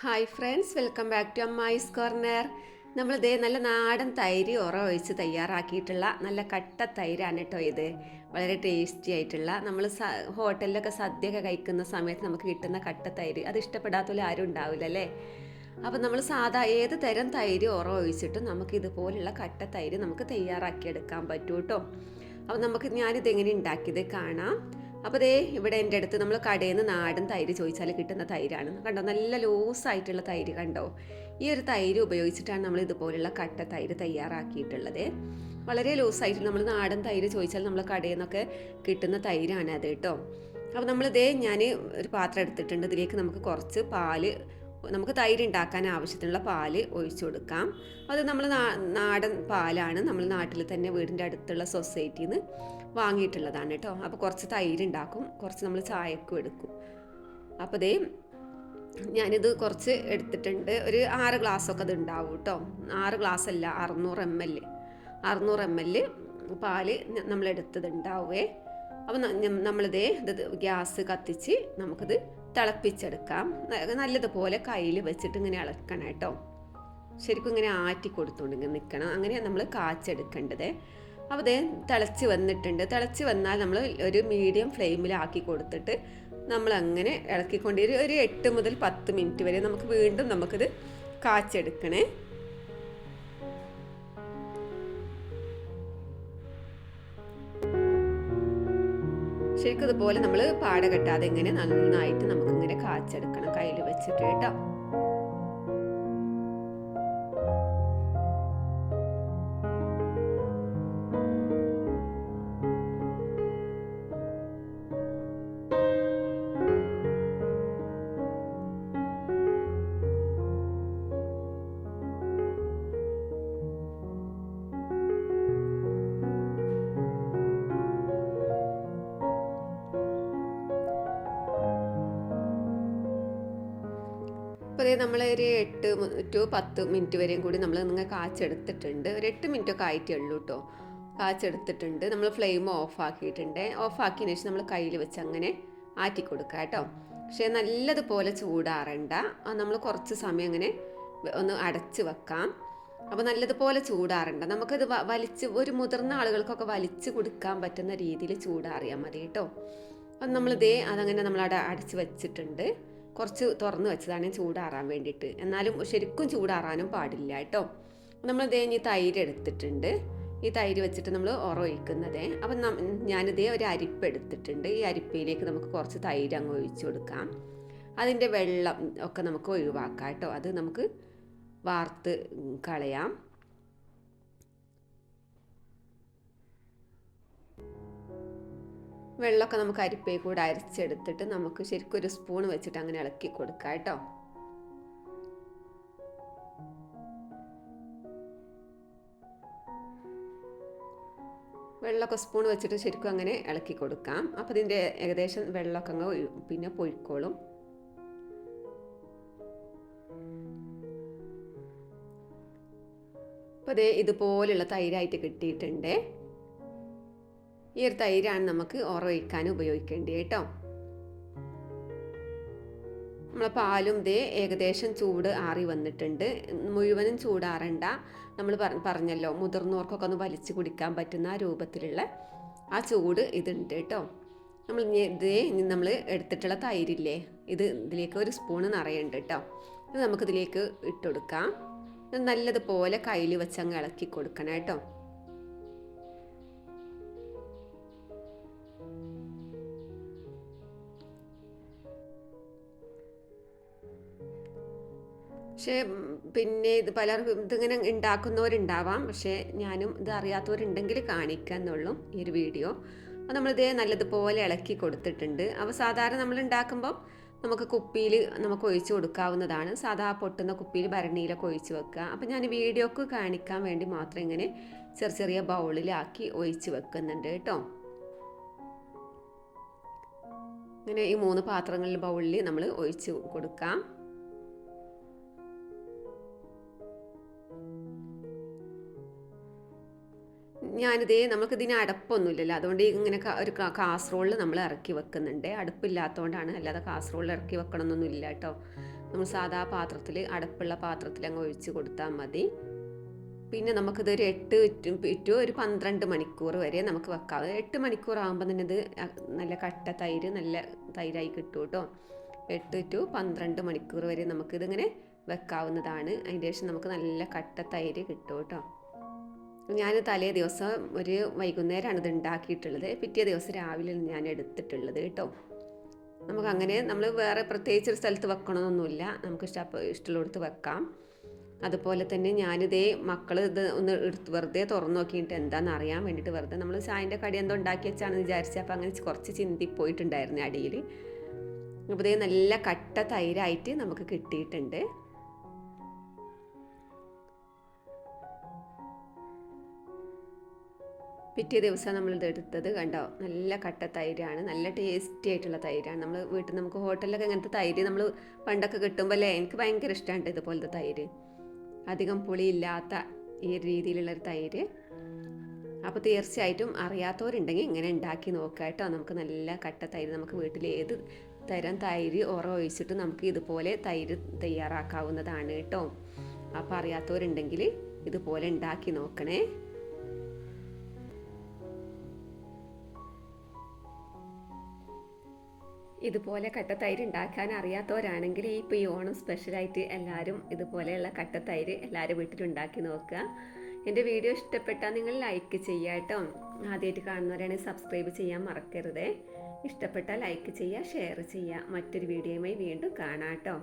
Hi friends, welcome back to Ammayi's corner. നമ്മളിതേ നല്ല നാടൻ തൈര് ഒഴിച്ച് തയ്യാറാക്കിയിട്ടുള്ള നല്ല കട്ട തൈരാണ് കേട്ടോ ഇത്. വളരെ ടേസ്റ്റി ആയിട്ടുള്ള നമ്മൾ ഹോട്ടലിലൊക്കെ സദ്യയൊക്കെ കഴിക്കുന്ന സമയത്ത് നമുക്ക് കിട്ടുന്ന കട്ട തൈര്. അത് ഇഷ്ടപ്പെടാത്ത ആരും ഉണ്ടാവില്ല അല്ലേ. അപ്പം നമ്മൾ സാധാ ഏത് തരം തൈര് ഒഴിച്ചിട്ടും നമുക്ക് ഇതുപോലുള്ള കട്ട തൈര് നമുക്ക് തയ്യാറാക്കിയെടുക്കാൻ പറ്റും കേട്ടോ. അപ്പോൾ ഞാനിതെങ്ങനെ ഉണ്ടാക്കിയത് കാണാം. അപ്പോൾ ദേ ഇവിടെ എൻ്റെ അടുത്ത് നമ്മൾ കടയിൽ നിന്ന് നാടൻ തൈര് ചോദിച്ചാൽ കിട്ടുന്ന തൈരാണ്. കണ്ടോ, നല്ല ലൂസായിട്ടുള്ള തൈര് കണ്ടോ. ഈ ഒരു തൈര് ഉപയോഗിച്ചിട്ടാണ് നമ്മൾ ഇതുപോലുള്ള കട്ട തൈര് തയ്യാറാക്കിയിട്ടുള്ളത്. വളരെ ലൂസായിട്ട് നമ്മൾ നാടൻ തൈര് ചോദിച്ചാൽ നമ്മൾ കടയിൽ നിന്നൊക്കെ കിട്ടുന്ന തൈരാണ് അത് കേട്ടോ. അപ്പോൾ ഞാൻ ഒരു പാത്രം എടുത്തിട്ടുണ്ട്. ഇതിലേക്ക് നമുക്ക് കുറച്ച് പാല്, നമുക്ക് തൈര് ഉണ്ടാക്കാൻ ആവശ്യത്തിനുള്ള പാല് ഒഴിച്ചു കൊടുക്കാം. അത് നമ്മൾ നാടൻ പാലാണ്, നമ്മൾ നാട്ടിൽ തന്നെ വീടിൻ്റെ അടുത്തുള്ള സൊസൈറ്റിയിൽ നിന്ന് വാങ്ങിയിട്ടുള്ളതാണ് കേട്ടോ. അപ്പോൾ കുറച്ച് തൈര് ഉണ്ടാക്കും, കുറച്ച് നമ്മൾ ചായക്കും എടുക്കും. അപ്പോൾ ഞാനിത് കുറച്ച് എടുത്തിട്ടുണ്ട്. ഒരു 6 ഗ്ലാസ്സൊക്കെ അത് ഉണ്ടാവും കേട്ടോ. 6 ഗ്ലാസ് അല്ല, 600 ml പാല് നമ്മൾ എടുത്തതുണ്ടാവേ. അപ്പോൾ ഇത് ഗ്യാസ് കത്തിച്ച് നമുക്കിത് തിളപ്പിച്ചെടുക്കാം. നല്ലതുപോലെ കയ്യിൽ വെച്ചിട്ട് ഇങ്ങനെ ഇളക്കണം കേട്ടോ. ശരിക്കും ഇങ്ങനെ ആറ്റി കൊടുത്തുകൊണ്ട് ഇങ്ങനെ നിൽക്കണം. അങ്ങനെ നമ്മൾ കാച്ചെടുക്കേണ്ടത്. അപ്പോൾ തിളച്ച് വന്നിട്ടുണ്ട്. തിളച്ച് വന്നാൽ നമ്മൾ ഒരു മീഡിയം ഫ്ലെയിമിലാക്കി കൊടുത്തിട്ട് നമ്മളങ്ങനെ ഇളക്കിക്കൊണ്ട് ഒരു 8 മുതൽ 10 മിനിറ്റ് വരെ നമുക്കിത് കാച്ചെടുക്കണേ. ശരിക്കും ഇതുപോലെ നമ്മൾ പാട കെട്ടാതെ ഇങ്ങനെ നന്നായിട്ട് നമുക്കിങ്ങനെ കാച്ചെടുക്കണം കയ്യിൽ വെച്ചിട്ട് കേട്ടോ. അപ്പോൾ നമ്മൾ ഒരു 8 to 10 മിനിറ്റ് വരെയും കൂടി നിങ്ങൾ കാച്ചെടുത്തിട്ടുണ്ട്. ഒരു 8 മിനിറ്റൊക്കെ ആയിട്ടേ ഉള്ളൂ കേട്ടോ. കാച്ചെടുത്തിട്ടുണ്ട്. നമ്മൾ ഫ്ലെയിം ഓഫാക്കിയിട്ടുണ്ട്. ഓഫാക്കിയതിന് ശേഷം നമ്മൾ കയ്യിൽ വെച്ച് അങ്ങനെ ആറ്റി കൊടുക്കുക കേട്ടോ. പക്ഷേ നല്ലതുപോലെ ചൂടാറണ്ട. നമ്മൾ കുറച്ച് സമയം അങ്ങനെ ഒന്ന് അടച്ച് വെക്കാം. അപ്പോൾ നല്ലതുപോലെ ചൂടാറണ്ട. നമുക്കത് ഒരു മുതിർന്ന ആളുകൾക്കൊക്കെ വലിച്ച് കൊടുക്കാൻ പറ്റുന്ന രീതിയിൽ ചൂടാറിയാൽ മതി കേട്ടോ. അപ്പം അതങ്ങനെ നമ്മൾ അടച്ച് വെച്ചിട്ടുണ്ട്. കുറച്ച് തുറന്ന് വെച്ചതാണ് ചൂടാറാൻ വേണ്ടിയിട്ട്. എന്നാലും ശരിക്കും ചൂടാറാനും പാടില്ല കേട്ടോ. ഇനി തൈര് എടുത്തിട്ടുണ്ട്. ഈ തൈര് വെച്ചിട്ട് നമ്മൾ ഒഴിക്കുന്നത്. അപ്പം ഒരു അരിപ്പ് എടുത്തിട്ടുണ്ട്. ഈ അരിപ്പയിലേക്ക് നമുക്ക് കുറച്ച് തൈര് അങ്ങ് ഒഴിച്ചു കൊടുക്കാം. അതിൻ്റെ വെള്ളം ഒക്കെ നമുക്ക് ഒഴിവാക്കാം കേട്ടോ. അത് നമുക്ക് വാർത്ത് കളയാം. വെള്ളമൊക്കെ നമുക്ക് അരിപ്പയിൽ കൂടെ അരിച്ചെടുത്തിട്ട് നമുക്ക് ശരിക്കും ഒരു സ്പൂൺ വെച്ചിട്ട് അങ്ങനെ ഇളക്കി കൊടുക്കാം കേട്ടോ. വെള്ളമൊക്കെ സ്പൂൺ വെച്ചിട്ട് ശരിക്കും അങ്ങനെ ഇളക്കി കൊടുക്കാം. അപ്പം ഇതിൻ്റെ ഏകദേശം വെള്ളമൊക്കെ അങ്ങ് പൊയ്ക്കോളും. അപ്പോൾ ഇതുപോലുള്ള തൈരായിട്ട് കിട്ടിയിട്ടുണ്ട്. ഈ ഒരു തൈരാണ് നമുക്ക് ഒഴിക്കാൻ ഉപയോഗിക്കേണ്ടത് കേട്ടോ. നമ്മളെ പാലും ഏകദേശം ചൂട് ആറി വന്നിട്ടുണ്ട്. മുഴുവനും ചൂടാറണ്ട. നമ്മൾ പറഞ്ഞല്ലോ, മുതിർന്നവർക്കൊക്കെ ഒന്ന് വലിച്ചു കുടിക്കാൻ പറ്റുന്ന ആ രൂപത്തിലുള്ള ആ ചൂട് ഇതുണ്ട് കേട്ടോ. നമ്മൾ എടുത്തിട്ടുള്ള തൈരില്ലേ, ഇതിലേക്ക് ഒരു സ്പൂണ് നിറയുണ്ട് കേട്ടോ. ഇത് നമുക്കിതിലേക്ക് ഇട്ടുകൊടുക്കാം. നല്ലതുപോലെ കയ്യിൽ വെച്ച് അങ്ങ് ഇളക്കി കൊടുക്കണം കേട്ടോ. പക്ഷേ പിന്നെ പലർക്കും ഇതിങ്ങനെ ഉണ്ടാക്കുന്നവരുണ്ടാവാം. പക്ഷേ ഞാനും ഇത് അറിയാത്തവരുണ്ടെങ്കിൽ കാണിക്കുക എന്നുള്ളൂ ഈ ഒരു വീഡിയോ. അപ്പോൾ നല്ലതുപോലെ ഇളക്കി കൊടുത്തിട്ടുണ്ട്. അപ്പോൾ സാധാരണ നമ്മൾ ഉണ്ടാക്കുമ്പോൾ നമുക്ക് കുപ്പിയിൽ നമുക്ക് ഒഴിച്ച് കൊടുക്കാവുന്നതാണ്. സാധാ പൊട്ടുന്ന കുപ്പിയിൽ ഭരണിയിലൊക്കെ ഒഴിച്ച് വെക്കുക. അപ്പോൾ ഞാൻ വീഡിയോക്ക് കാണിക്കാൻ വേണ്ടി മാത്രം ഇങ്ങനെ ചെറിയ ബൗളിലാക്കി ഒഴിച്ച് വെക്കുന്നുണ്ട് കേട്ടോ. ഇങ്ങനെ ഈ 3 പാത്രങ്ങളിൽ ബൗളിൽ നമ്മൾ ഒഴിച്ച് കൊടുക്കാം. നമുക്കിതിന് അടപ്പൊന്നുമില്ലല്ലോ, അതുകൊണ്ട് ഇങ്ങനെ ഒരു കാസറോളിൽ നമ്മൾ ഇറക്കി വെക്കുന്നുണ്ട്. അടുപ്പില്ലാത്തതുകൊണ്ടാണ്, അല്ലാതെ കാസറോളിൽ ഇറക്കി വെക്കണമെന്നൊന്നും ഇല്ല കേട്ടോ. നമ്മൾ സാധാ പാത്രത്തിൽ, അടപ്പുള്ള പാത്രത്തിൽ അങ്ങ് ഒഴിച്ച് കൊടുത്താൽ മതി. പിന്നെ നമുക്കിതൊരു 8 ടു ഒരു 12 മണിക്കൂർ വരെ നമുക്ക് വെക്കാം. 8 മണിക്കൂർ ആകുമ്പോൾ തന്നെ ഇത് നല്ല കട്ട തൈര്, നല്ല തൈരായി കിട്ടും കേട്ടോ. 8 ടു 12 മണിക്കൂർ വരെ നമുക്കിതിങ്ങനെ വെക്കാവുന്നതാണ്. അതിൻ്റെ ശേഷം നമുക്ക് നല്ല കട്ട തൈര് കിട്ടും കേട്ടോ. ഞാൻ തലേ ദിവസം ഒരു വൈകുന്നേരമാണ് ഇത് ഉണ്ടാക്കിയിട്ടുള്ളത്. പിറ്റേ ദിവസം രാവിലെ ഞാൻ എടുത്തിട്ടുള്ളത് കേട്ടോ. നമുക്കങ്ങനെ നമ്മൾ വേറെ പ്രത്യേകിച്ച് ഒരു സ്ഥലത്ത് വെക്കണമെന്നൊന്നുമില്ല, നമുക്ക് ഇഷ്ടമുള്ളിടത്ത് വെക്കാം. അതുപോലെ തന്നെ ഞാനിതേ മക്കൾ ഇത് ഒന്ന് വെറുതെ തുറന്നു നോക്കിയിട്ട് എന്താണെന്ന് അറിയാൻ വേണ്ടിയിട്ട് വെറുതെ നമ്മൾ ചായൻ്റെ കടി എന്തോ ഉണ്ടാക്കി വെച്ചാണെന്ന് വിചാരിച്ചത്. അപ്പോൾ അങ്ങനെ കുറച്ച് ചിന്തിപ്പോയിട്ടുണ്ടായിരുന്നു അടിയിൽ. അപ്പോൾ ഇതേ നല്ല കട്ട തൈരായിട്ട് നമുക്ക് കിട്ടിയിട്ടുണ്ട്. പിറ്റേ ദിവസം നമ്മളിത് എടുത്തത് കണ്ടോ, നല്ല കട്ട തൈരാണ്, നല്ല ടേസ്റ്റി ആയിട്ടുള്ള തൈരാണ്. നമ്മൾ വീട്ടിൽ നമുക്ക് ഹോട്ടലിലൊക്കെ ഇങ്ങനത്തെ തൈര് നമ്മൾ പണ്ടൊക്കെ കിട്ടുമ്പോൾ അല്ലേ, എനിക്ക് ഭയങ്കര ഇഷ്ടമാണ് ഇതുപോലത്തെ തൈര്, അധികം പുളിയില്ലാത്ത ഈ രീതിയിലുള്ളൊരു തൈര്. അപ്പോൾ തീർച്ചയായിട്ടും അറിയാത്തവരുണ്ടെങ്കിൽ ഇങ്ങനെ ഉണ്ടാക്കി നോക്കുക കേട്ടോ. നമുക്ക് നല്ല കട്ട തൈര്, നമുക്ക് വീട്ടിൽ ഏത് തരം തൈര് ഒഴിച്ചിട്ട് നമുക്ക് ഇതുപോലെ തൈര് തയ്യാറാക്കാവുന്നതാണ് കേട്ടോ. അപ്പോൾ അറിയാത്തവരുണ്ടെങ്കിൽ ഇതുപോലെ ഉണ്ടാക്കി നോക്കണേ. ഇതുപോലെ കട്ടത്തൈര് ഉണ്ടാക്കാൻ അറിയാത്തവരാണെങ്കിൽ ഇപ്പോൾ ഈ ഓണം സ്പെഷ്യലായിട്ട് എല്ലാവരും ഇതുപോലെയുള്ള കട്ടത്തൈര് എല്ലാവരും വീട്ടിലുണ്ടാക്കി നോക്കുക. എൻ്റെ വീഡിയോ ഇഷ്ടപ്പെട്ടാൽ നിങ്ങൾ ലൈക്ക് ചെയ്യുക കേട്ടോ. ആദ്യമായിട്ട് കാണുന്നവരാണെങ്കിൽ സബ്സ്ക്രൈബ് ചെയ്യാൻ മറക്കരുതേ. ഇഷ്ടപ്പെട്ടാൽ ലൈക്ക് ചെയ്യുക, ഷെയർ ചെയ്യുക. മറ്റൊരു വീഡിയോയുമായി വീണ്ടും കാണാം കേട്ടോ.